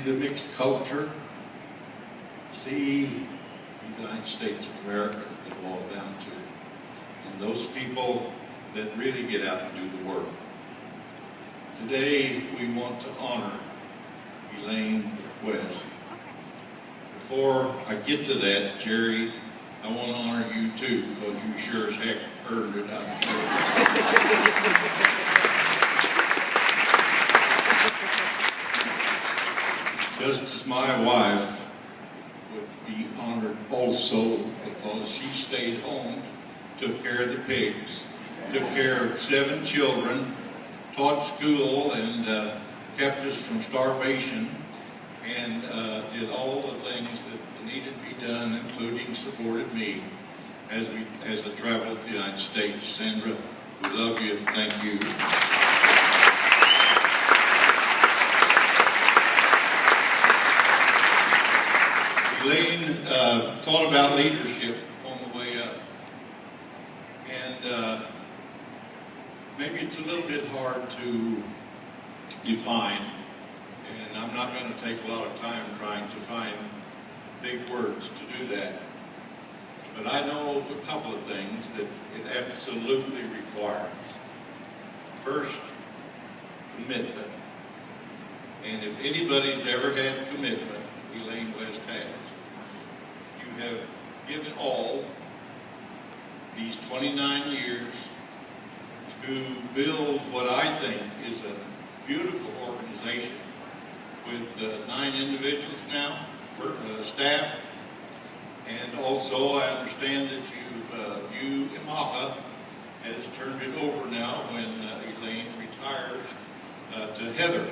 the mixed culture, see the United States of America that it boils down to, and those people that really get out and do the work. Today, we want to honor Elaine West. Before I get to that, Jerry, I want to honor you too, because you sure as heck earned it, I'm sure. Just as my wife would be honored also, because she stayed home, took care of the pigs, took care of 7 children, taught school, and kept us from starvation, and did all the things that needed to be done, including supported me as I traveled to the United States. Sandra, we love you. Thank you. Elaine thought about leadership on the way up, and maybe it's a little bit hard to define, and I'm not going to take a lot of time trying to find big words to do that. But I know of a couple of things that it absolutely requires. First, commitment. And if anybody's ever had commitment, Elaine West has. You have given all these 29 years to build what I think is a beautiful organization with 9 individuals now, staff, and also I understand that you, Imaka, has turned it over now when Elaine retires to Heather.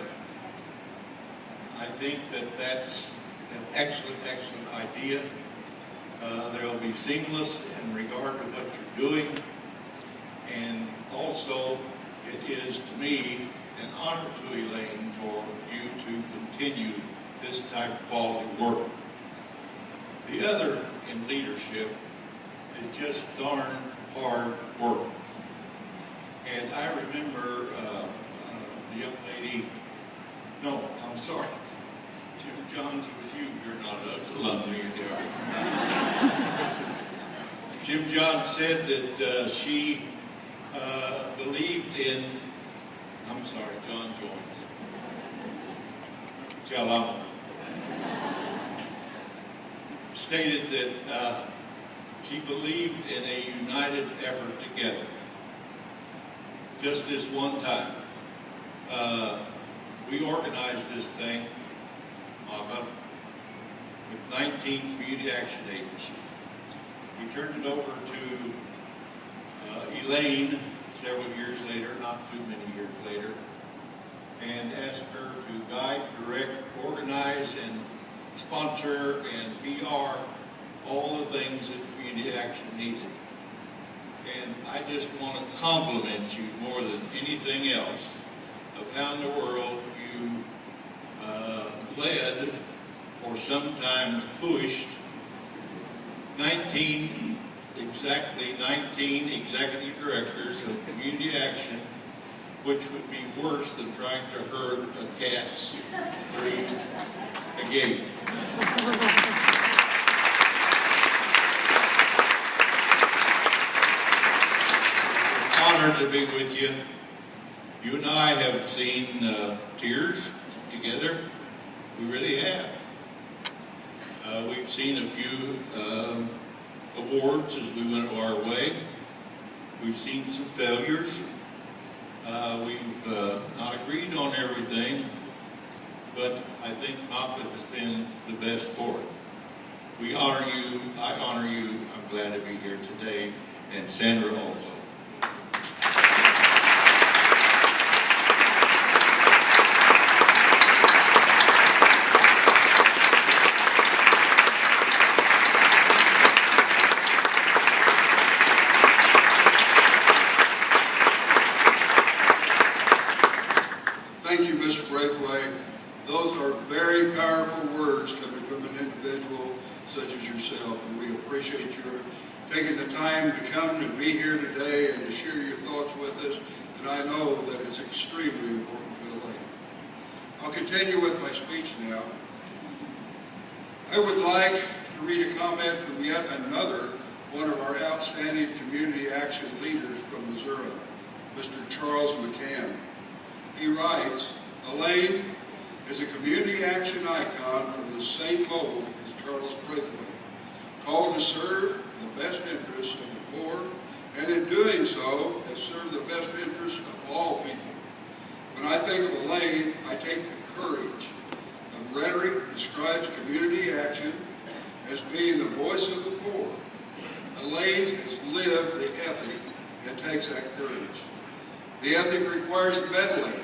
I think that that's an excellent, excellent idea. They'll be seamless in regard to what you're doing, and also it is to me an honor to Elaine for you to continue this type of quality work. The other in leadership is just darn hard work. And I remember the young lady, no, I'm sorry, Jim Johns, it was you, you're not an alumni, Jim Johns said that she believed in, I'm sorry, John Jones, Jalama, stated that she believed in a united effort together. Just this one time, we organized this thing, Mama, with 19 community action agencies. We turned it over to Elaine several years later, not too many years later, and asked her to guide, direct, organize, and sponsor and PR all the things that community action needed. And I just want to compliment you more than anything else of how in the world you led or sometimes pushed 19 executive directors of community action, which would be worse than trying to herd a cats through a gate. It's an honor to be with you. You and I have seen tears together. We really have. We've seen a few awards as we went our way. We've seen some failures. We've not agreed on everything, but I think Maka has been the best for it. We honor you. I honor you. I'm glad to be here today, and Sandra also. Thank you, Mr. Braithwait. Those are very powerful words coming from an individual such as yourself, and we appreciate your taking the time to come and be here today and to share your thoughts with us, and I know that it's extremely important to Elaine. I'll continue with my speech now. I would like to read a comment from yet another one of our outstanding community action leaders from Missouri, Mr. Charles McCann. He writes, Elaine is a community action icon from the same mold as Charles Braithwait, called to serve the best interests of the poor, and in doing so has served the best interests of all people. When I think of Elaine, I take the courage of rhetoric describes community action as being the voice of the poor. Elaine has lived the ethic and takes that courage. The ethic requires meddling,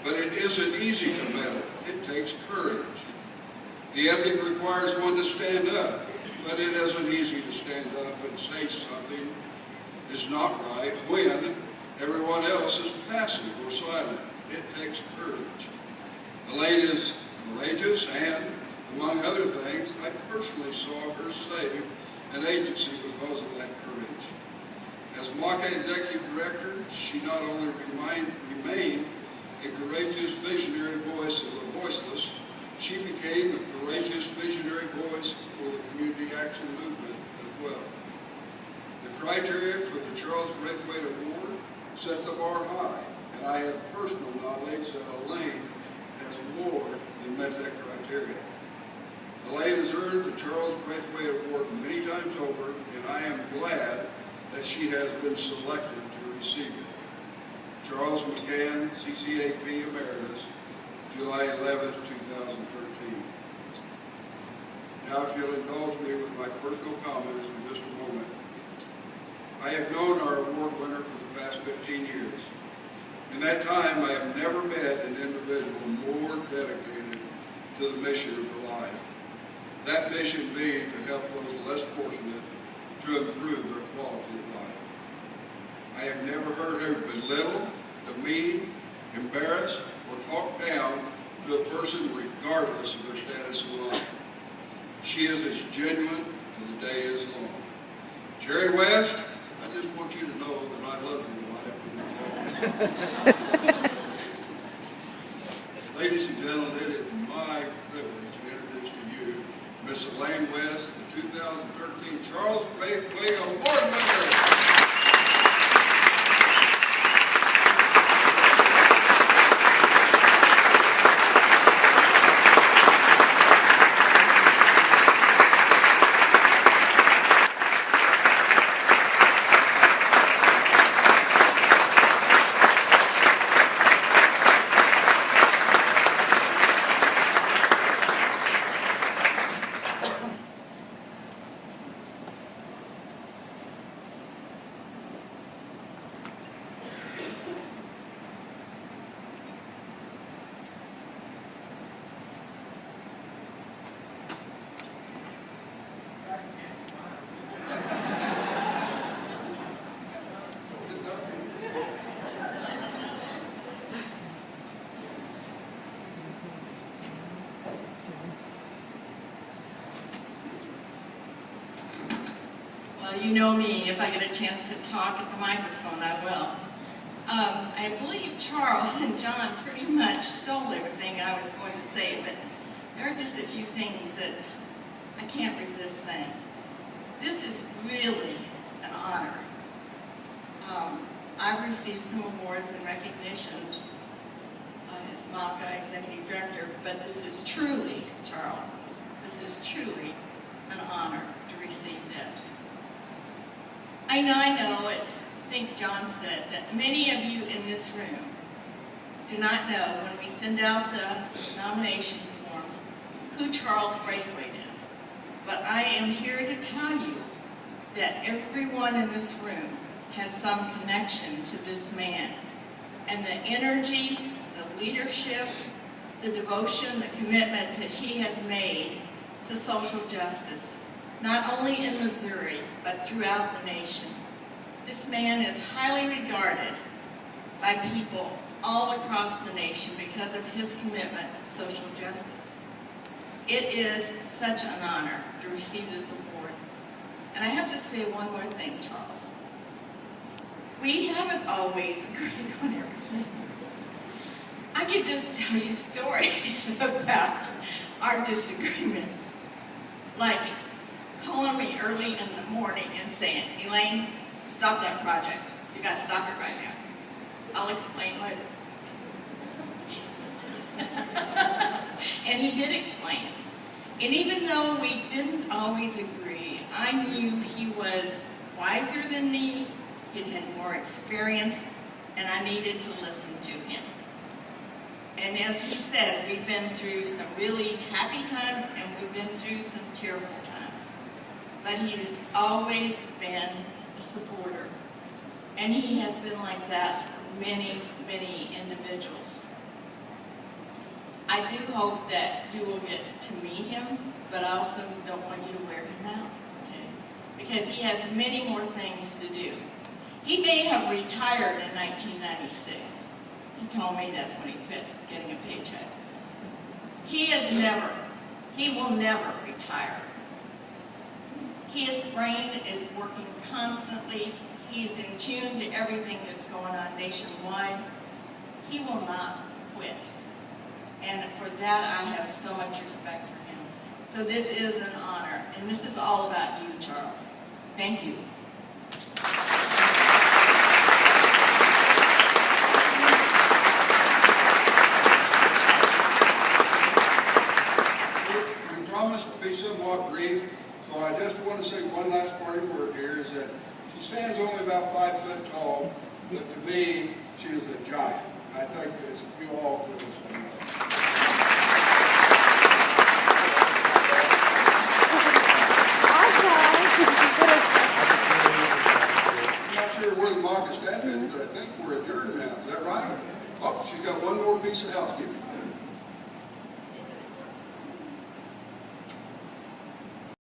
but it isn't easy to meddle. It takes courage. The ethic requires one to stand up, but it isn't easy to stand up and say something is not right when everyone else is passive or silent. It takes courage. Elaine is courageous and, among other things, I personally saw her save an agency because of that courage. As MACA Executive Director, she not only remained a courageous visionary voice of the voiceless, she became a courageous visionary voice for the community action movement as well. The criteria for the Charles Braithwait Award set the bar high, and I have personal knowledge that Elaine has more than met that criteria. Elaine has earned the Charles Braithwait Award many times over, and I am glad that she has been selected to receive it. Charles McCann, CCAP Emeritus, July 11, 2013. Now, if you'll indulge me with my personal comments for just a moment. I have known our award winner for the past 15 years. In that time, I have never met an individual more dedicated to the mission of her life. That mission being to help those less fortunate to improve their quality of life. I have never heard her belittle, demean, embarrass, or talk down to a person regardless of their status in life. She is as genuine as the day is long. Jerry West, I just want you to know that I love your wife. Ladies and gentlemen, it is my privilege to introduce to you Miss Elaine West, the 2013 Charles Braithwait Award winner. You know me, if I get a chance to talk at the microphone, I will. I believe Charles and John pretty much stole everything I was going to say, but there are just a few things that I can't resist saying. This is really an honor. I've received some awards and recognitions as MACA Executive Director, but this is truly, Charles, this is truly an honor to receive this. I know, as I think John said, that many of you in this room do not know when we send out the nomination forms who Charles Braithwait is. But I am here to tell you that everyone in this room has some connection to this man. And the energy, the leadership, the devotion, the commitment that he has made to social justice, not only in Missouri, but throughout the nation. This man is highly regarded by people all across the nation because of his commitment to social justice. It is such an honor to receive this award. And I have to say one more thing, Charles. We haven't always agreed on everything. I could just tell you stories about our disagreements. like calling me early in the morning and saying, Elaine, stop that project. You gotta stop it right now. I'll explain later. And he did explain. And even though we didn't always agree, I knew he was wiser than me, he had more experience, and I needed to listen to him. And as he said, we've been through some really happy times and we've been through some tearful times. But he has always been a supporter. And he has been like that for many, many individuals. I do hope that you will get to meet him, but I also don't want you to wear him out, okay? Because he has many more things to do. He may have retired in 1996. He told me that's when he quit getting a paycheck. He will never retire. His brain is working constantly. He's in tune to everything that's going on nationwide. He will not quit. And for that, I have so much respect for him. So this is an honor, and this is all about you, Charles. Thank you. We promised to be somewhat brief, so I just want to say one last parting word here is that she stands only about 5 foot tall, but to me, she is a giant. I think that you all feel the same.